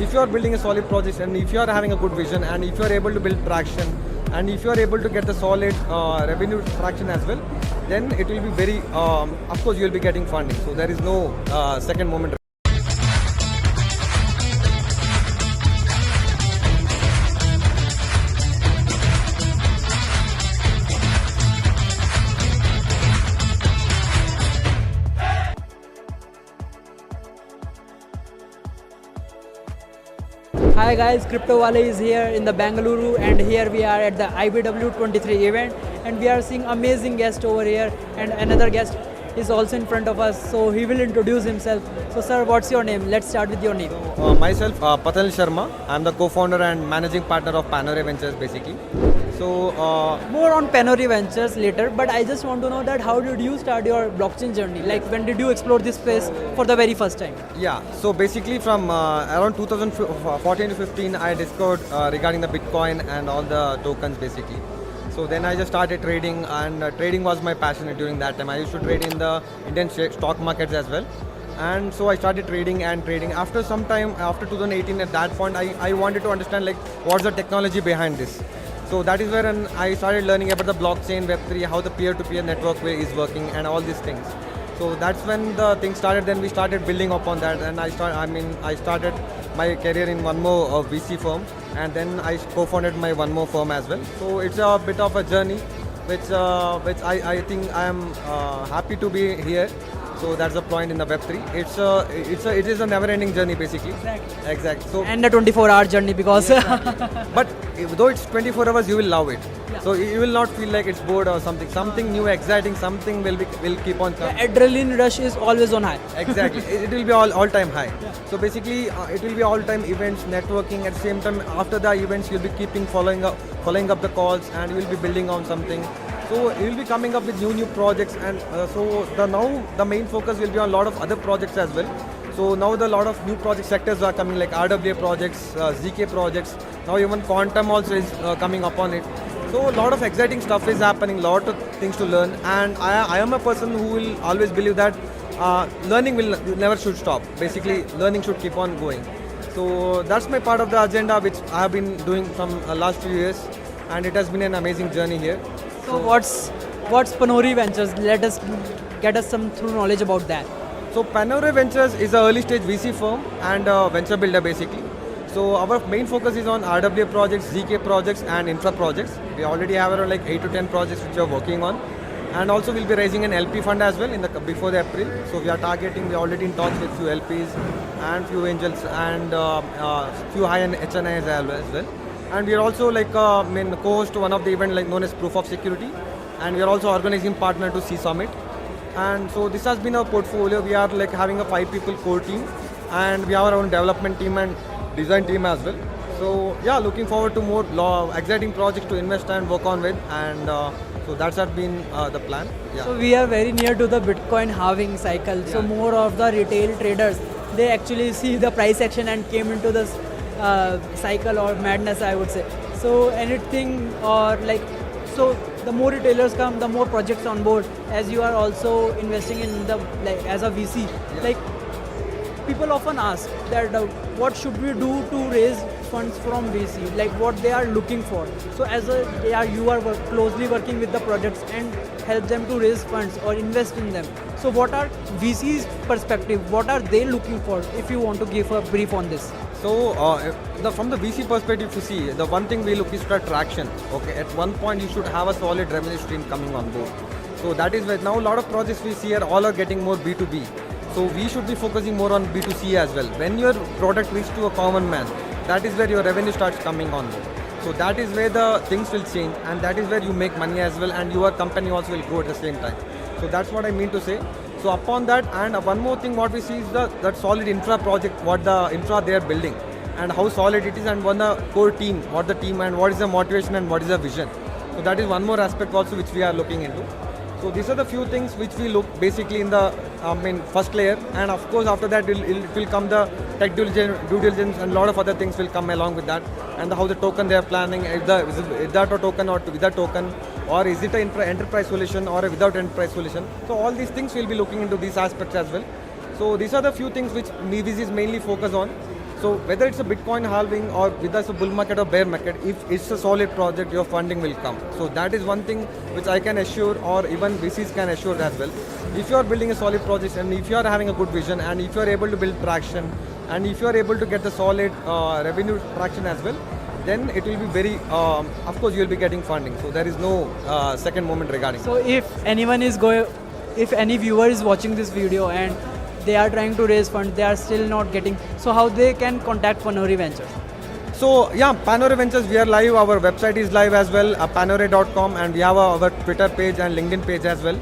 if you are building a solid project and if you are having a good vision and if you are able to build traction and if you are able to get the solid revenue traction as well, then it will be very, of course you will be getting funding. So there is no second moment. Hi guys, Crypto Wale is here in the Bangalore, and here we are at the IBW 23 event, and we are seeing amazing guest over here, and another guest is also in front of us, so he will introduce himself. So sir, what's your name? Let's start with your name. Myself, Patanjali Sharma. I am the co-founder and managing partner of Panore Ventures basically. So More on Panori Ventures later, but I just want to know that how did you start your blockchain journey? Like when did you explore this space for the very first time? yeah, so basically from around 2014 to 15, I discovered regarding the Bitcoin and all the tokens basically. So then I just started trading, and trading was my passion during that time. I used to trade in the Indian stock markets as well. And so I started trading and trading. After some time, after 2018, at that point, I wanted to understand like what's the technology behind this. So that is where I started learning about the blockchain, Web3, how the peer-to-peer network way is working, and all these things. So that's when the thing started. Then we started building upon that, and I started my career in one more VC firm, and then I co-founded my one more firm as well. So it's a bit of a journey, which I think I am happy to be here. So that's the point in the Web3. It is a never-ending journey basically. Exactly. So And the 24-hour journey, because but though it's 24 hours, you will love it. So you will not feel like it's bored or something. Something new, exciting, something will keep on the coming. adrenaline rush is always on high. Exactly. It will be all-time high. So basically, it will be all-time events, networking. At the same time, after the events, you'll be keeping following up the calls, and you will be building on something. So you will be coming up with new projects, and now the main focus will be on a lot of other projects as well. So now the lot of new project sectors are coming, like RWA projects, ZK projects. Now even Quantum also is coming upon it. So a lot of exciting stuff is happening, lot of things to learn, and I am a person who will always believe that learning will never should stop. Basically, learning should keep on going. So that's my part of the agenda, which I have been doing from last few years, and it has been an amazing journey here. So what's Panori Ventures? Get us some through knowledge about that. So Panore Ventures is an early stage VC firm and a venture builder basically. So our main focus is on RWA projects, ZK projects and infra projects. We already have around like 8 to 10 projects which we are working on. And also we'll be raising an LP fund as well before the April. So we are already in talks with few LPs and few angels and few high-end HNIs as well. And we are also like co-host to one of the event like known as Proof of Security. And we are also organizing partner to C Summit. And so this has been our portfolio. We are like having a 5 people core team, and we have our own development team and design team as well. So yeah, looking forward to more exciting projects to invest and work on with, and so that's been the plan. Yeah. So we are very near to the Bitcoin halving cycle. So more of the retail traders, they actually see the price action and came into this cycle or madness, I would say. So anything or like, so the more retailers come, the more projects on board. As you are also investing in the as a VC, like people often ask that what should we do to raise funds from VC, like what they are looking for. So you are closely working with the projects and help them to raise funds or invest in them. So what are VC's perspective? What are they looking for? If you want to give a brief on this. So from the VC perspective, you see, the one thing we look is for traction. Okay, at one point you should have a solid revenue stream coming on board. So that is where now a lot of projects we see are getting more B2B. So we should be focusing more on B2C as well. When your product reaches to a common man, that is where your revenue starts coming on board. So that is where the things will change, and that is where you make money as well, and your company also will grow at the same time. So that's what I mean to say. So upon that, and one more thing what we see is that solid infra project, what the infra they are building and how solid it is, and one the core team, what the team and what is the motivation and what is the vision. So that is one more aspect also which we are looking into. So these are the few things which we look basically in the first layer, and of course after that it will come the tech due diligence, and a lot of other things will come along with that, and how the token they are planning, is that a token or with a token, or is it an enterprise solution or a without enterprise solution. So all these things we'll be looking into these aspects as well. So these are the few things which MeVis mainly focus on. So whether it's a Bitcoin halving or whether it's a bull market or bear market, if it's a solid project, your funding will come. So that is one thing which I can assure, or even VCs can assure as well. If you are building a solid project and if you are having a good vision and if you are able to build traction and if you are able to get the solid revenue traction as well, then it will be very, of course you will be getting funding. So there is no second moment regarding. So if anyone is if any viewer is watching this video and they are trying to raise funds, they are still not getting, so how they can contact Panori Ventures? So yeah, Panore Ventures, we are live. Our website is live as well, panore.com, and we have our Twitter page and LinkedIn page as well.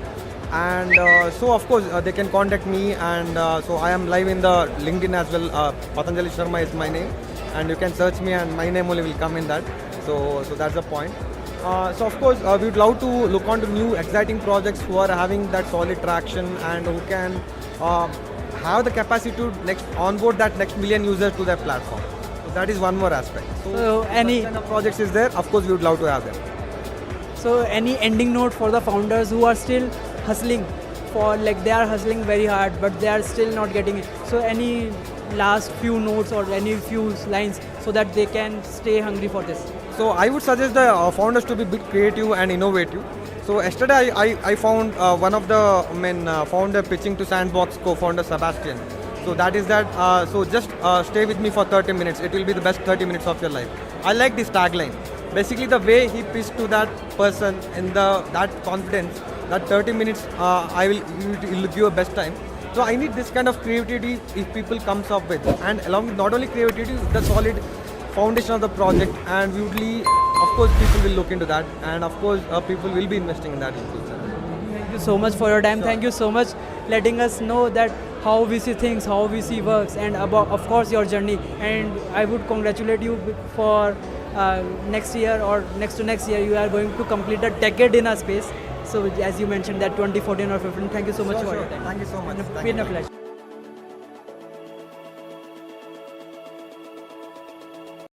And so of course they can contact me, and so I am live in the LinkedIn as well. Patanjali Sharma is my name, and you can search me and my name only will come in that. So that's the point. So of course we would love to look on to new exciting projects who are having that solid traction and who can have the capacity to onboard that next million users to their platform. So that is one more aspect. So any kind of projects is there, of course we would love to have them. So any ending note for the founders who are still hustling for, like they are hustling very hard but they are still not getting it. So any last few notes or any few lines so that they can stay hungry for this? So I would suggest the founders to be a bit creative and innovative. So yesterday I found one of the founder pitching to Sandbox co-founder Sebastian. So that is that. So just stay with me for 30 minutes. It will be the best 30 minutes of your life. I like this tagline. Basically the way he pitched to that person in that confidence, that 30 minutes you will give your best time. So I need this kind of creativity if people comes up with, and along with not only creativity, the solid foundation of the project, and usually of course people will look into that, and of course people will be investing in that in future. Thank you so much for your time. Sure. Thank you so much letting us know that how VC thinks, how VC works, and about of course your journey. And I would congratulate you for next year or next to next year you are going to complete a decade in a space. So as you mentioned that 2014 or 15. Thank you so much for your time. Thank you so much. It's Thank been you. a pleasure.